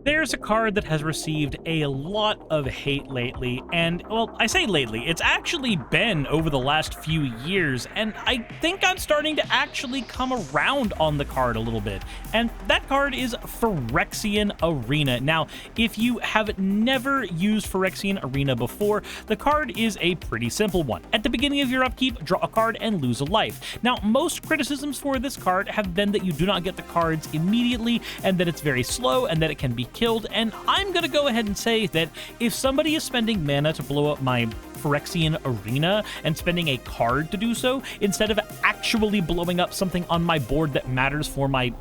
There's a card that has received a lot of hate lately, and, well, I say lately, it's actually been over the last few years, and I think I'm starting to actually come around on the card a little bit, and that card is Phyrexian Arena. Now, if you have never used Phyrexian Arena before, the card is a pretty simple one. At the beginning of your upkeep, draw a card and lose a life. Now, most criticisms for this card have been that you do not get the cards immediately, and that it's very slow, and that it can be killed, and I'm gonna go ahead and say that if somebody is spending mana to blow up my Phyrexian Arena and spending a card to do so, instead of actually blowing up something on my board that matters for my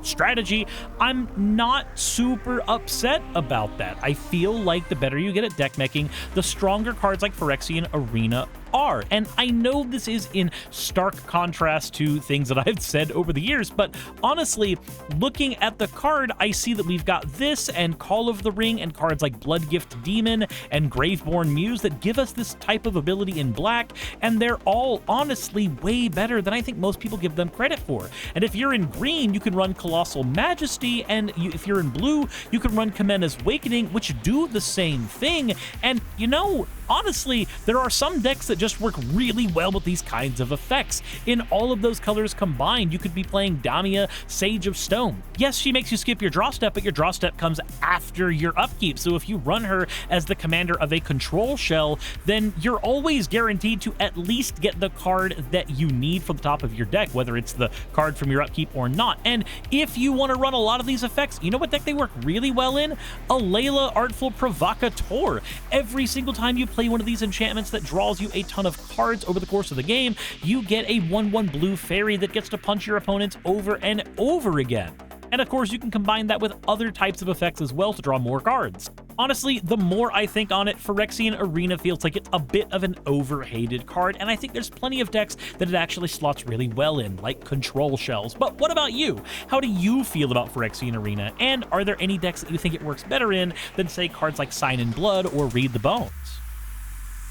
strategy, I'm not super upset about that. I feel like the better you get at deck making, the stronger cards like Phyrexian Arena are. And I know this is in stark contrast to things that I've said over the years, but honestly, looking at the card, I see that we've got this and Call of the Ring and cards like Bloodgift Demon and Graveborn Muse that give us this type of ability in black, and they're all honestly way better than I think most people give them credit for. And if you're in green, you can run Colossal Majesty, and if you're in blue, you can run Kamena's Awakening, which do the same thing. And honestly, there are some decks that just work really well with these kinds of effects. In all of those colors combined, you could be playing Damia, Sage of Stone. Yes, she makes you skip your draw step, but your draw step comes after your upkeep. So if you run her as the commander of a control shell, then you're always guaranteed to at least get the card that you need for the top of your deck, whether it's the card from your upkeep or not. And if you want to run a lot of these effects, you know what deck they work really well in? Alayla, Artful Provocateur. Every single time you play one of these enchantments that draws you a ton of cards over the course of the game, you get a 1/1 blue fairy that gets to punch your opponents over and over again. And of course, you can combine that with other types of effects as well to draw more cards. Honestly, the more I think on it, Phyrexian Arena feels like it's a bit of an overhated card, and I think there's plenty of decks that it actually slots really well in, like Control Shells. But what about you? How do you feel about Phyrexian Arena? And are there any decks that you think it works better in than, say, cards like Sign in Blood or Read the Bones?